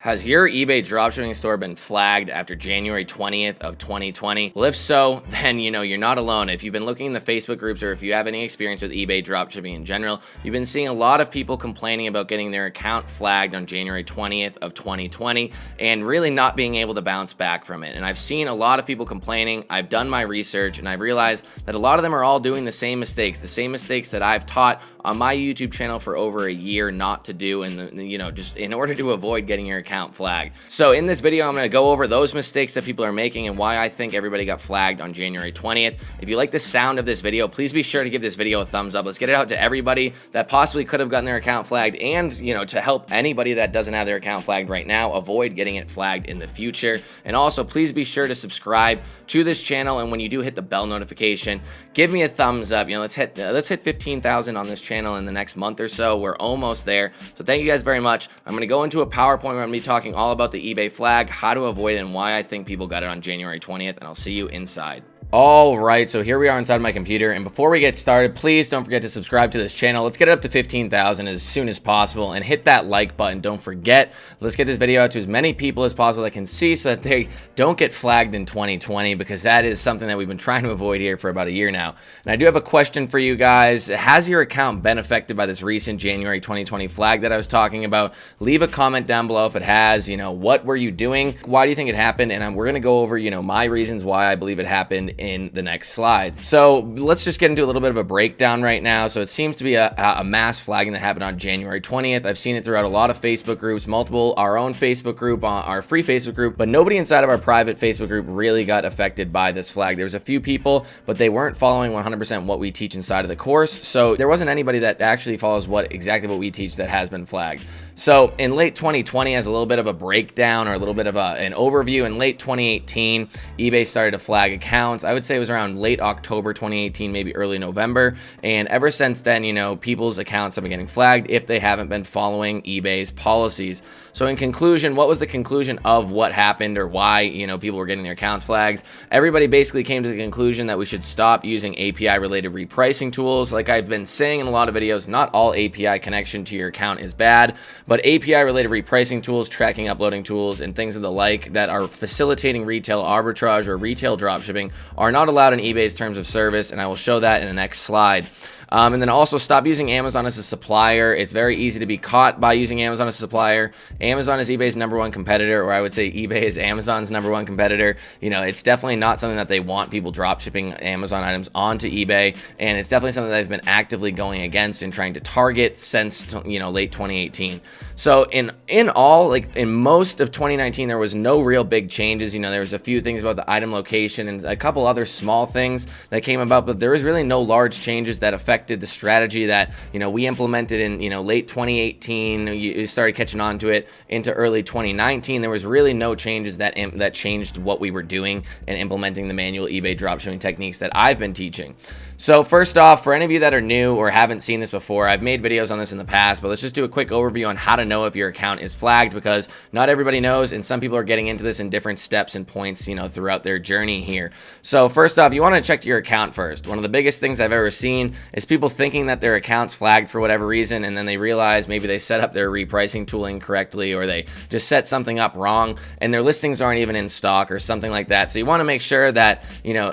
Has your eBay dropshipping store been flagged after January 20th of 2020? Well, if so, then you're not alone. If you've been looking in the Facebook groups or if you have any experience with eBay dropshipping in general, you've been seeing a lot of people complaining about getting their account flagged on January 20th of 2020 and really not being able to bounce back from it. And I've seen a lot of people complaining. I've done my research and I've realized that a lot of them are all doing the same mistakes that I've taught on my YouTube channel for over a year not to do, and just in order to avoid getting your account flagged. So in this video, I'm going to go over those mistakes that people are making and why I think everybody got flagged on January 20th. If you like the sound of this video, please be sure to give this video a thumbs up. Let's get it out to everybody that possibly could have gotten their account flagged, and to help anybody that doesn't have their account flagged right now avoid getting it flagged in the future. And also, please be sure to subscribe to this channel, and when you do, hit the bell notification. Give me a thumbs up. Let's hit 15,000 on this channel in the next month or so. We're almost there. So thank you guys very much. I'm going to go into a PowerPoint where I'm going to be talking all about the eBay flag, how to avoid it, and why I think people got it on January 20th, and I'll see you inside. All right, so here we are inside my computer, and before we get started, please don't forget to subscribe to this channel. Let's get it up to 15,000 as soon as possible, and hit that like button. Don't forget, let's get this video out to as many people as possible that can see, so that they don't get flagged in 2020, because that is something that we've been trying to avoid here for about a year now. And I do have a question for you guys. Has your account been affected by this recent January 2020 flag that I was talking about? Leave a comment down below if it has. What were you doing? Why do you think it happened? And we're going to go over, my reasons why I believe it happened in the next slides. So let's just get into a little bit of a breakdown right now. So it seems to be a mass flagging that happened on January 20th. I've seen it throughout a lot of Facebook groups, our own Facebook group, our free Facebook group, but nobody inside of our private Facebook group really got affected by this flag. There was a few people, but they weren't following 100% what we teach inside of the course. So there wasn't anybody that actually follows exactly what we teach that has been flagged. So in late 2020, as a little bit of a breakdown or a little bit of an overview, in late 2018, eBay started to flag accounts. I would say it was around late October 2018, maybe early November. And ever since then, people's accounts have been getting flagged if they haven't been following eBay's policies. So in conclusion, what was the conclusion of what happened or why, people were getting their accounts flagged? Everybody basically came to the conclusion that we should stop using API-related repricing tools. Like I've been saying in a lot of videos, not all API connection to your account is bad, but API-related repricing tools, tracking, uploading tools, and things of the like that are facilitating retail arbitrage or retail dropshipping are not allowed in eBay's terms of service, and I will show that in the next slide. And then also stop using Amazon as a supplier. It's very easy to be caught by using Amazon as a supplier. Amazon is eBay's #1 competitor, or I would say eBay is Amazon's #1 competitor. It's definitely not something that they want people drop shipping Amazon items onto eBay, and it's definitely something that they've been actively going against and trying to target since late 2018. So in all, like in most of 2019, there was no real big changes. There was a few things about the item location and a couple other small things that came about, but there was really no large changes that affected the strategy that we implemented in late 2018. You started catching on to it into early 2019. There was really no changes that changed what we were doing and implementing the manual eBay dropshipping techniques that I've been teaching. So first off, for any of you that are new or haven't seen this before, I've made videos on this in the past, but let's just do a quick overview on how to know if your account is flagged, because not everybody knows, and some people are getting into this in different steps and points throughout their journey here. So first off, you want to check your account first. One of the biggest things I've ever seen is people thinking that their account's flagged for whatever reason, and then they realize maybe they set up their repricing tool incorrectly, or they just set something up wrong and their listings aren't even in stock or something like that. So you want to make sure that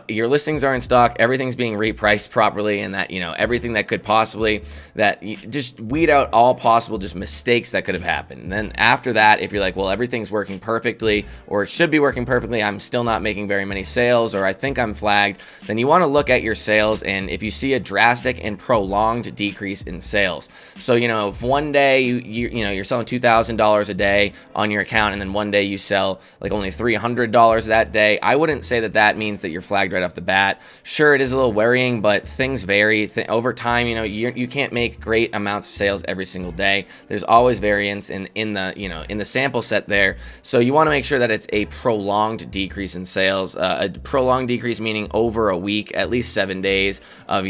your listings are in stock, everything's being repriced properly, and that everything that could possibly, that you just weed out all possible just mistakes that could have happened. And then after that, if you're like, well, everything's working perfectly, or it should be working perfectly, I'm still not making very many sales, or I think I'm flagged, then you want to look at your sales, and if you see a drastic and prolonged decrease in sales. So if one day you're selling $2,000 a day on your account, and then one day you sell like only $300 that day, I wouldn't say that means that you're flagged right off the bat. Sure, it is a little worrying, but things vary over time. You can't make great amounts of sales every single day. There's always variance in the sample set there. So you want to make sure that it's a prolonged decrease in sales. A prolonged decrease meaning over a week, at least 7 days of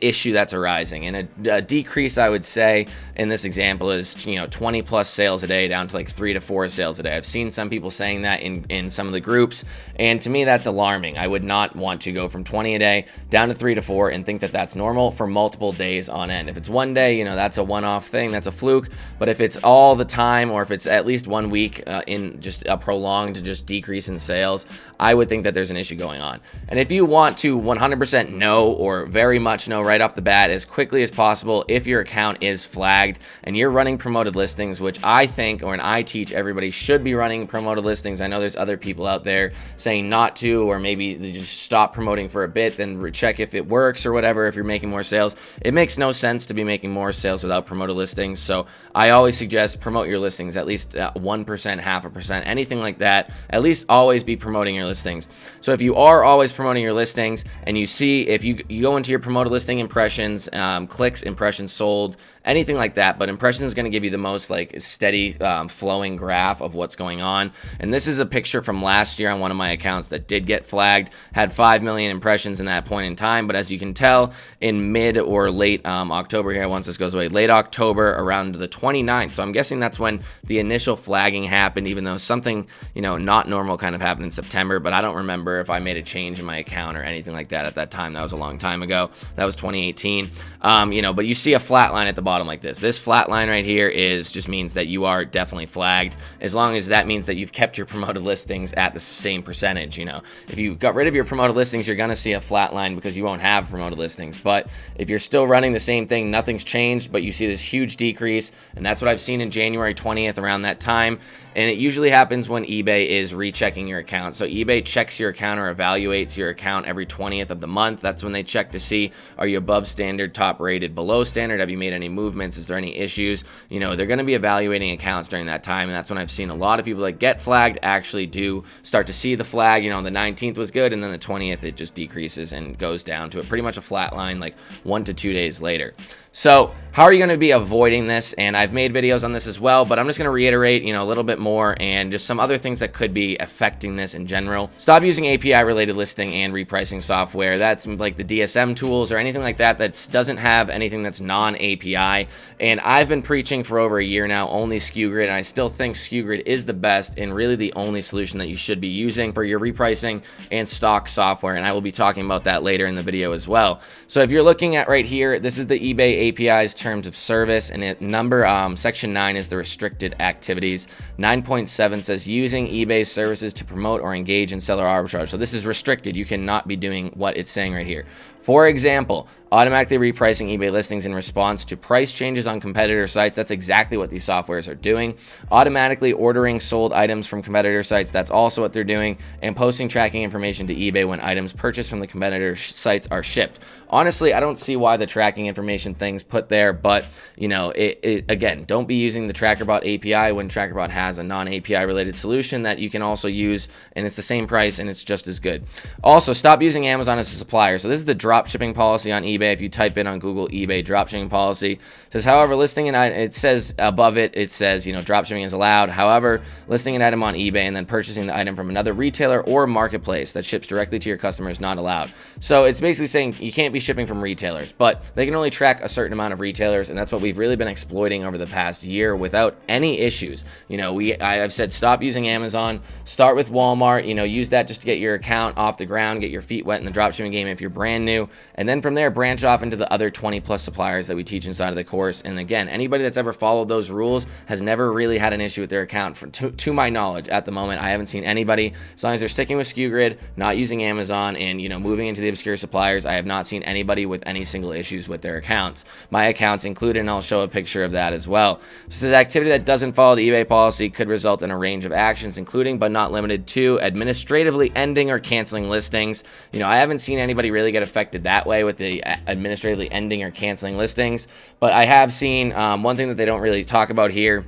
issue that's arising. And a decrease, I would say, in this example is 20 plus sales a day down to like 3 to 4 sales a day. I've seen some people saying that in some of the groups, and to me that's alarming. I would not want to go from 20 a day down to 3 to 4 and think that that's normal for multiple days on end. If it's one day, that's a one-off thing, that's a fluke. But if it's all the time, or if it's at least 1 week in just a prolonged just decrease in sales, I would think that there's an issue going on. And if you want to 100% know, or very much know right off the bat as quickly as possible, if your account is flagged and you're running promoted listings, which I think, or I teach everybody should be running promoted listings. I know there's other people out there saying not to, or maybe they just stop promoting for a bit, then check if it works or whatever, if you're making more sales. It makes no sense to be making more sales without promoted listings. So I always suggest promote your listings at least 1%, 0.5%, anything like that. At least always be promoting your listings. So if you are always promoting your listings, and you see, if you go into your promoted listing impressions, clicks, impressions sold, anything like that, but impressions is going to give you the most like steady flowing graph of what's going on. And this is a picture from last year on one of my accounts that did get flagged, had 5 million impressions in that point in time. But as you can tell, in mid or late October here, once this goes away, late October around the 29th. So I'm guessing that's when the initial flagging happened, even though something, not normal kind of happened in September. But I don't remember if I made a change in my account or anything like that at that time. That was a long time ago. That was 2018. But you see a flat line at the bottom like this. This flat line right here just means that you are definitely flagged, as long as that means that you've kept your promoted listings at the same percentage. If you got rid of your promoted listings, you're going to see a flat line because you won't have promoted listings. But if you're still running the same thing, nothing's changed, but you see this huge decrease, and that's what I've seen in January 20th around that time. And it usually happens when eBay is rechecking your account. So eBay checks your account or evaluates your account every 20th of the month. That's when they check to see, are you above standard, top rated, below standard? Have you made any movements? Is there any issues? They're going to be evaluating accounts during that time. And that's when I've seen a lot of people that get flagged actually do start to see the flag. The 19th was good, and then the 20th, it just decreases and goes down to pretty much a flat line like 1 to 2 days later. So how are you going to be avoiding this? And I've made videos on this as well, but I'm just going to reiterate, a little bit more, and just some other things that could be affecting this in general. Stop using API related listing and repricing software. That's like the DSM tools or anything like that doesn't have anything that's non-API. And I've been preaching for over a year now only SKU Grid, and I still think SKU Grid is the best and really the only solution that you should be using for your repricing and stock software. And I will be talking about that later in the video as well. So if you're looking at right here, this is the eBay API's terms of service, and section 9 is the restricted activities. 9.7 says using eBay's services to promote or engage in seller arbitrage. So this is restricted. You cannot be doing what it's saying right here. For example, automatically repricing eBay listings in response to price changes on competitor sites. That's exactly what these softwares are doing. Automatically ordering sold items from competitor sites. That's also what they're doing. And posting tracking information to eBay when items purchased from the competitor sites are shipped. Honestly, I don't see why the tracking information thing's put there, but again, don't be using the TrackerBot API when TrackerBot has a non-API related solution that you can also use, and it's the same price and it's just as good. Also, stop using Amazon as a supplier. So this is the dropshipping policy on eBay. If you type in on Google eBay dropshipping policy, it says, however, listing an item, it says above it, dropshipping is allowed. However, listing an item on eBay and then purchasing the item from another retailer or marketplace that ships directly to your customer is not allowed. So it's basically saying you can't be shipping from retailers, but they can only track a certain amount of retailers, and that's what we've really been exploiting over the past year without any issues. I've said stop using Amazon, start with Walmart, use that just to get your account off the ground, get your feet wet in the dropshipping game if you're brand new, and then from there branch off into the other 20 plus suppliers that we teach inside of the course. And again, anybody that's ever followed those rules has never really had an issue with their account. To my knowledge, at the moment, I haven't seen anybody. As long as they're sticking with SKU Grid, not using Amazon, and moving into the obscure suppliers, I have not seen anybody with any single issues with their accounts. My account's included, and I'll show a picture of that as well. So this activity that doesn't follow the eBay policy could result in a range of actions, including but not limited to administratively ending or canceling listings. I haven't seen anybody really get affected that way with the administratively ending or canceling listings, but I have seen one thing that they don't really talk about here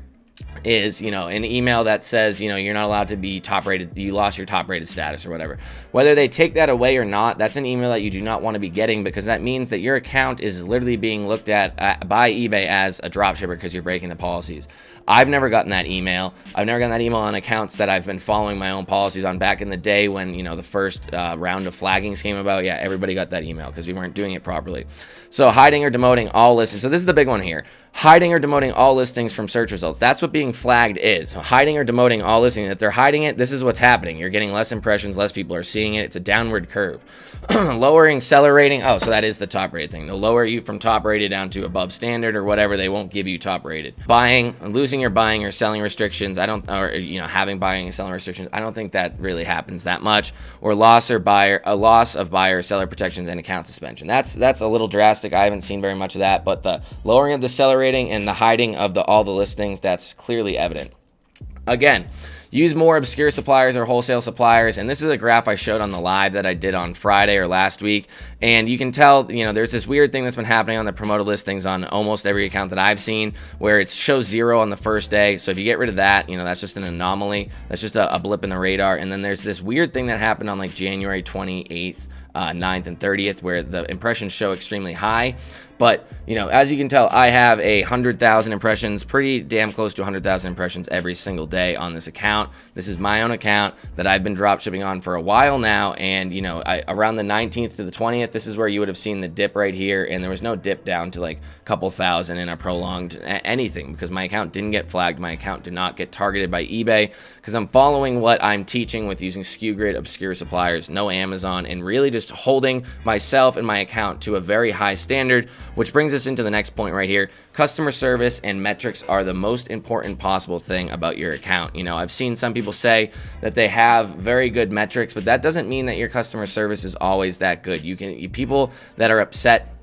is, an email that says, you're not allowed to be top rated, you lost your top rated status or whatever. Whether they take that away or not, that's an email that you do not want to be getting, because that means that your account is literally being looked at by eBay as a dropshipper because you're breaking the policies. I've never gotten that email. I've never gotten that email on accounts that I've been following my own policies on back in the day when, the first round of flaggings came about. Yeah, everybody got that email because we weren't doing it properly. So hiding or demoting all listings. So this is the big one here. Hiding or demoting all listings from search results. That's what being flagged is. So hiding or demoting all listings. If they're hiding it, this is what's happening. You're getting less impressions, less people are seeing it. It's a downward curve. Lowering seller rating. Oh, so that is the top rated thing. They'll lower you from top rated down to above standard or whatever. They won't give you top rated. Buying, losing your buying or selling restrictions. Having buying and selling restrictions. I don't think that really happens that much. Or loss of buyer or seller protections and account suspension. That's a little drastic. I haven't seen very much of that, but the lowering of the seller rating and the hiding of all the listings, that's clearly evident. Again, use more obscure suppliers or wholesale suppliers. And this is a graph I showed on the live that I did on Friday or last week. And you can tell, there's this weird thing that's been happening on the promoted listings on almost every account that I've seen, where it shows 0 on the first day. So if you get rid of that, that's just an anomaly. That's just a blip in the radar. And then there's this weird thing that happened on like January 28th, 9th and 30th, where the impressions show extremely high. But, as you can tell, I have 100,000 impressions, pretty damn close to 100,000 impressions every single day on this account. This is my own account that I've been dropshipping on for a while now. And, around the 19th to the 20th, this is where you would have seen the dip right here. And there was no dip down to like a couple thousand in a prolonged anything, because my account didn't get flagged. My account did not get targeted by eBay, because I'm following what I'm teaching with using SKU grid, obscure suppliers, no Amazon, and really just holding myself and my account to a very high standard. Which brings us into the next point right here. Customer service and metrics are the most important possible thing about your account. I've seen some people say that they have very good metrics, but that doesn't mean that your customer service is always that good. People that are upset,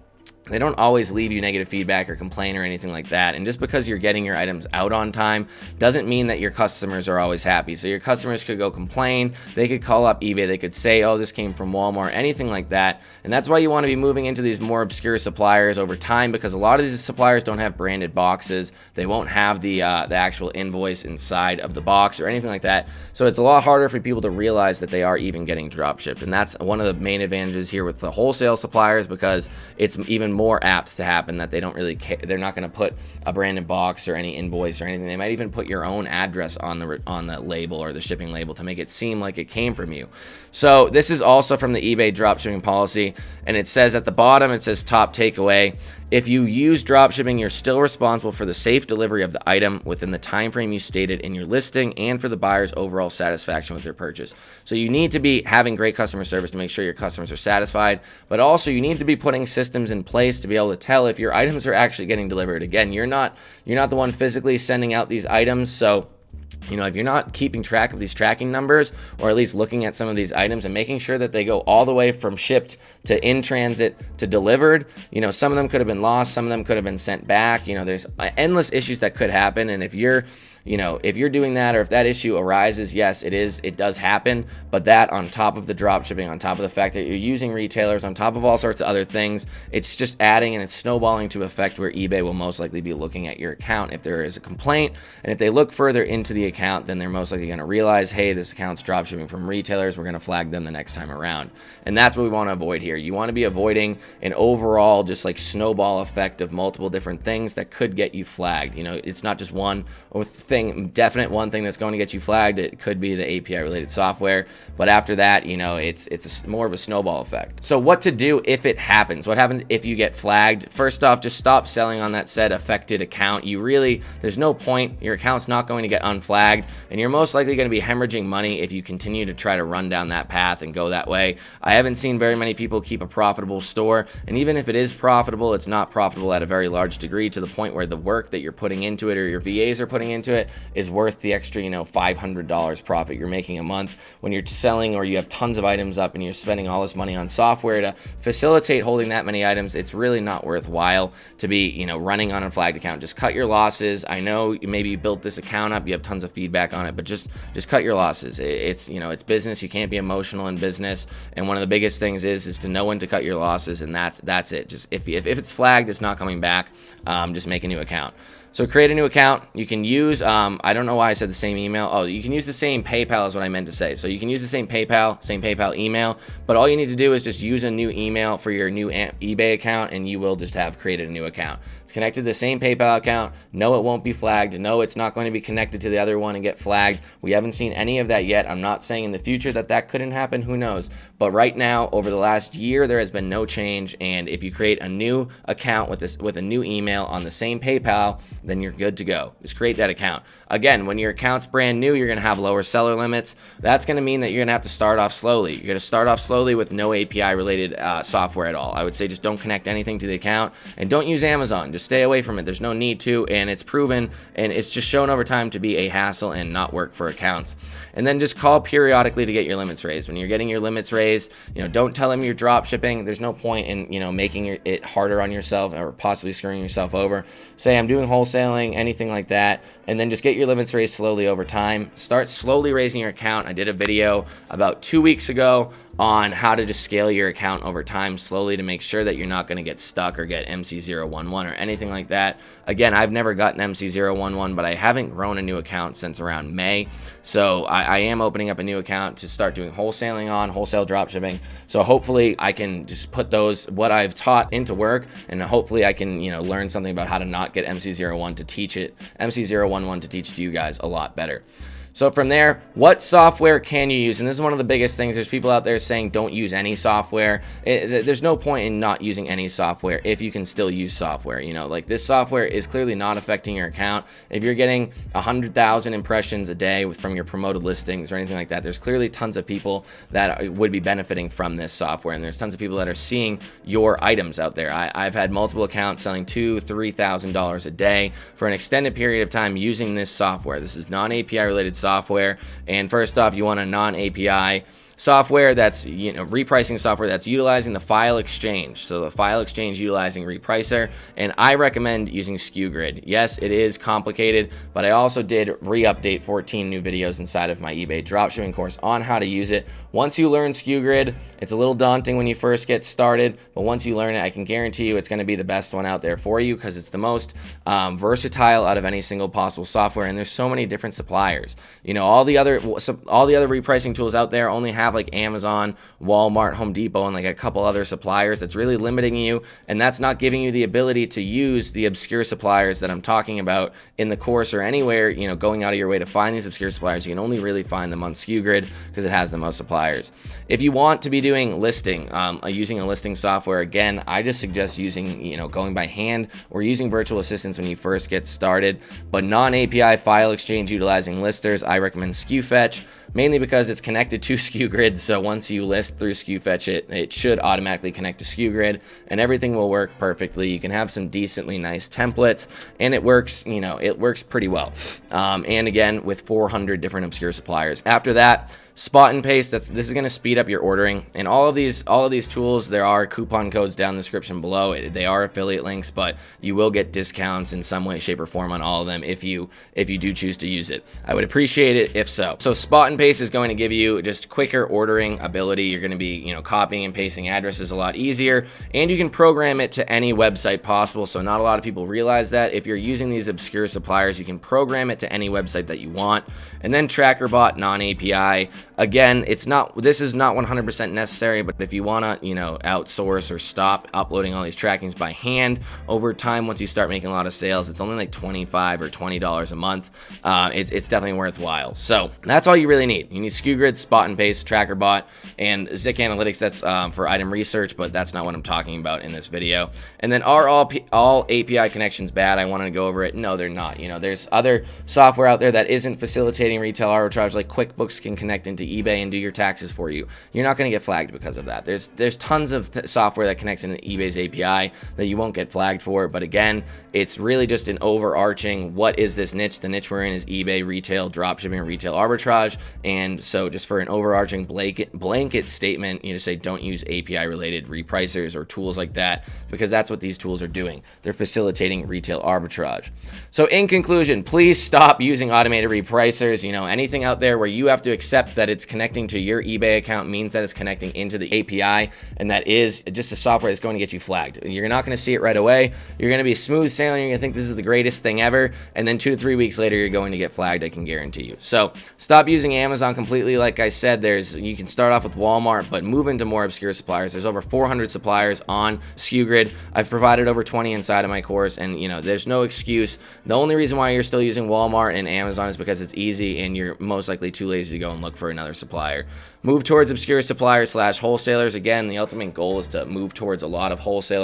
they don't always leave you negative feedback or complain or anything like that. And just because you're getting your items out on time doesn't mean that your customers are always happy. So your customers could go complain. They could call up eBay. They could say, oh, this came from Walmart, anything like that. And that's why you want to be moving into these more obscure suppliers over time, because a lot of these suppliers don't have branded boxes. They won't have the actual invoice inside of the box or anything like that. So it's a lot harder for people to realize that they are even getting dropshipped. And that's one of the main advantages here with the wholesale suppliers, because it's even more apt to happen that they don't really care. They're not going to put a branded box or any invoice or anything. They might even put your own address on the label or the shipping label to make it seem like it came from you. So this is also from the eBay dropshipping policy, and it says at the bottom, it says top takeaway. If you use dropshipping, you're still responsible for the safe delivery of the item within the time frame you stated in your listing and for the buyer's overall satisfaction with their purchase. So you need to be having great customer service to make sure your customers are satisfied, but also you need to be putting systems in place to be able to tell if your items are actually getting delivered. Again, you're not the one physically sending out these items, so if you're not keeping track of these tracking numbers, or at least looking at some of these items and making sure that they go all the way from shipped to in transit to delivered, some of them could have been lost, some of them could have been sent back. There's endless issues that could happen. And if you're doing that, or if that issue arises, yes, it does happen. But that, on top of the drop shipping, on top of the fact that you're using retailers, on top of all sorts of other things, it's just adding and it's snowballing to effect where eBay will most likely be looking at your account if there is a complaint. And if they look further into the account, then they're most likely going to realize, hey, this account's drop shipping from retailers. We're going to flag them the next time around. And that's what we want to avoid here. You want to be avoiding an overall just like snowball effect of multiple different things that could get you flagged. It's not just one definite one thing that's going to get you flagged. It could be the API related software, but after that, it's more of a snowball effect. So what to do if it happens? What happens if you get flagged? First off, just stop selling on that said affected account. There's no point. Your account's not going to get unflagged, and you're most likely going to be hemorrhaging money if you continue to try to run down that path and go that way. I haven't seen very many people keep a profitable store, and even if it is profitable, it's not profitable at a very large degree, to the point where the work that you're putting into it or your VAs are putting into it is worth the extra, $500 profit you're making a month when you're selling, or you have tons of items up and you're spending all this money on software to facilitate holding that many items. It's really not worthwhile to be, running on a flagged account. Just cut your losses. I know maybe you built this account up, you have tons of feedback on it, but just cut your losses. It's business. You can't be emotional in business. And one of the biggest things is to know when to cut your losses. And that's it. Just if it's flagged, it's not coming back. Just make a new account. So create a new account. You can use, I don't know why I said the same email. Oh, you can use the same PayPal is what I meant to say. So you can use the same PayPal email, but all you need to do is just use a new email for your new eBay account, and you will just have created a new account. It's connected to the same PayPal account. No, it won't be flagged. No, it's not going to be connected to the other one and get flagged. We haven't seen any of that yet. I'm not saying in the future that couldn't happen. Who knows? But right now, over the last year, there has been no change. And if you create a new account with a new email on the same PayPal, then you're good to go. Just create that account. Again, when your account's brand new, you're going to have lower seller limits. That's going to mean that you're going to have to start off slowly. You're going to start off slowly with no API related software at all. I would say just don't connect anything to the account, and don't use Amazon. Just stay away from it. There's no need to, and it's proven and it's just shown over time to be a hassle and not work for accounts. And then just call periodically to get your limits raised. When you're getting your limits raised, don't tell them you're drop shipping. There's no point in making it harder on yourself or possibly screwing yourself over. Say I'm doing wholesaling, anything like that, and then just get your limits raised slowly over time. Start slowly raising your account. I did a video about 2 weeks ago on how to just scale your account over time slowly to make sure that you're not going to get stuck or get MC011 or anything like that. Again, I've never gotten MC011, but I haven't grown a new account since around May. So I am opening up a new account to start doing wholesaling on, wholesale dropshipping. So hopefully I can just put what I've taught into work, and hopefully I can, learn something about how to not get MC011 to teach it to you guys a lot better. So from there, what software can you use? And this is one of the biggest things. There's people out there saying don't use any software. There's no point in not using any software if you can still use software. Like this software is clearly not affecting your account. If you're getting 100,000 impressions a day from your promoted listings or anything like that, there's clearly tons of people that would be benefiting from this software. And there's tons of people that are seeing your items out there. I've had multiple accounts selling $2,000, $3,000 a day for an extended period of time using this software. This is non-API related software. And first off, you want a non-API software that's repricing software that's utilizing the file exchange. So the file exchange utilizing repricer, and I recommend using SKUGrid. Yes, it is complicated, but I also did re-update 14 new videos inside of my eBay dropshipping course on how to use it. Once you learn SKUGrid, it's a little daunting when you first get started, but once you learn it, I can guarantee you it's going to be the best one out there for you because it's the most versatile out of any single possible software, and there's so many different suppliers. All the other repricing tools out there only have like Amazon, Walmart, Home Depot, and like a couple other suppliers. That's really limiting you, and that's not giving you the ability to use the obscure suppliers that I'm talking about in the course or anywhere, going out of your way to find these obscure suppliers. You can only really find them on SKUGrid because it has the most suppliers. If you want to be doing listing, using a listing software, again, I just suggest using, going by hand or using virtual assistants when you first get started. But non-API file exchange utilizing listers, I recommend SKUFetch, mainly because it's connected to SKUGrid. So once you list through SKUFetch, it should automatically connect to SKUGrid, and everything will work perfectly. You can have some decently nice templates, and it works, it works pretty well. And again, with 400 different obscure suppliers. After that, spot and paste. This is going to speed up your ordering. And all of these tools, there are coupon codes down in the description below. They are affiliate links, but you will get discounts in some way, shape, or form on all of them if you do choose to use it. I would appreciate it if so. So spot and paste is going to give you just quicker ordering ability. You're going to be copying and pasting addresses a lot easier, and you can program it to any website possible. So not a lot of people realize that if you're using these obscure suppliers, you can program it to any website that you want. And then TrackerBot non-API. Again, this is not 100% necessary, but if you want to, outsource or stop uploading all these trackings by hand over time, once you start making a lot of sales, it's only like $25 or $20 a month. It's definitely worthwhile. So that's all you really need. You need SKUGrid, spot and paste, TrackerBot, and Zik Analytics. That's for item research, but that's not what I'm talking about in this video. And then are all API connections bad? I wanted to go over it. No, they're not. There's other software out there that isn't facilitating retail arbitrage, like QuickBooks can connect into eBay and do your taxes for you. You're not going to get flagged because of that. There's tons of software that connects into eBay's API that you won't get flagged for. But again, it's really just an overarching, what is this niche? The niche we're in is eBay retail dropshipping, retail arbitrage. And so just for an overarching blanket statement. You just say don't use API related repricers or tools like that, because that's what these tools are doing. They're facilitating retail arbitrage. So in conclusion, please stop using automated repricers. Anything out there where you have to accept that it's connecting to your eBay account means that it's connecting into the API, and that is just a software that's going to get you flagged. You're not going to see it right away. You're going to be smooth sailing. You're going to think this is the greatest thing ever, and then 2 to 3 weeks later, you're going to get flagged, I can guarantee you. So stop using Amazon completely. Like I said, you can start off with Walmart, but move into more obscure suppliers. There's over 400 suppliers on SKU Grid. I've provided over 20 inside of my course, and there's no excuse. The only reason why you're still using Walmart and Amazon is because it's easy and you're most likely too lazy to go and look for another supplier. Move towards obscure suppliers / wholesalers. Again, the ultimate goal is to move towards a lot of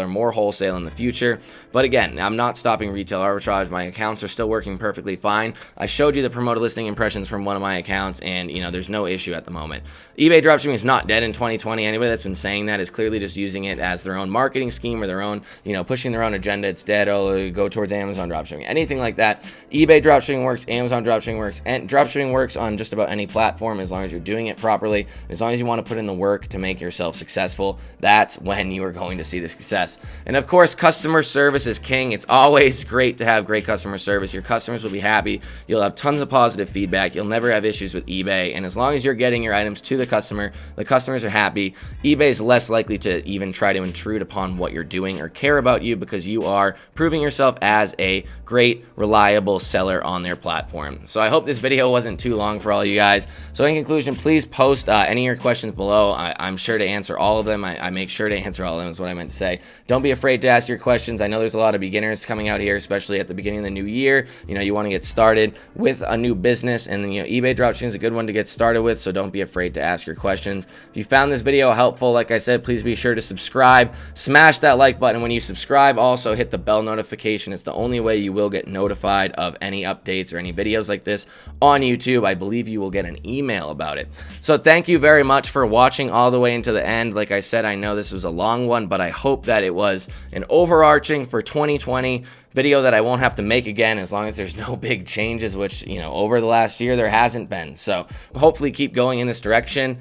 more wholesale in the future. But again, I'm not stopping retail arbitrage. My accounts are still working perfectly fine. I showed you the promoted listing impressions from one of my accounts, and there's no issue at the moment. eBay dropshipping is not dead in 2020. Anybody that's been saying that is clearly just using it as their own marketing scheme or their own, pushing their own agenda. It's dead. Oh, go towards Amazon dropshipping. Anything like that. eBay dropshipping works. Amazon dropshipping works. And dropshipping works on just about any platform as long as you're doing it properly. As long as you want to put in the work to make yourself successful, that's when you are going to see the success. And of course, customer service is king. It's always great to have great customer service. Your customers will be happy. You'll have tons of positive feedback. You'll never have issues with eBay. And as long as you're getting your items to the customers are happy. eBay is less likely to even try to intrude upon what you're doing or care about you, because you are proving yourself as a great, reliable seller on their platform. So I hope this video wasn't too long for all you guys. So in conclusion, please post any of your questions below. I'm sure to answer all of them. I make sure to answer all of them is what I meant to say. Don't be afraid to ask your questions. I know there's a lot of beginners coming out here, especially at the beginning of the new year. You want to get started with a new business, and eBay dropshipping is a good one to get started with, so don't be afraid to ask your questions. If you found this video helpful, like I said, please be sure to subscribe. Smash that like button. When you subscribe, also hit the bell notification. It's the only way you will get notified of any updates or any videos like this on YouTube. I believe you will get an email about it. So thank you very much for watching all the way into the end. Like I said, I know this was a long one, but I hope that it was an overarching for 2020 video that I won't have to make again, as long as there's no big changes, which over the last year there hasn't been. So hopefully keep going in this direction,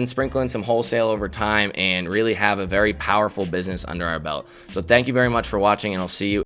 sprinkle in some wholesale over time, and really have a very powerful business under our belt. So thank you very much for watching, and I'll see you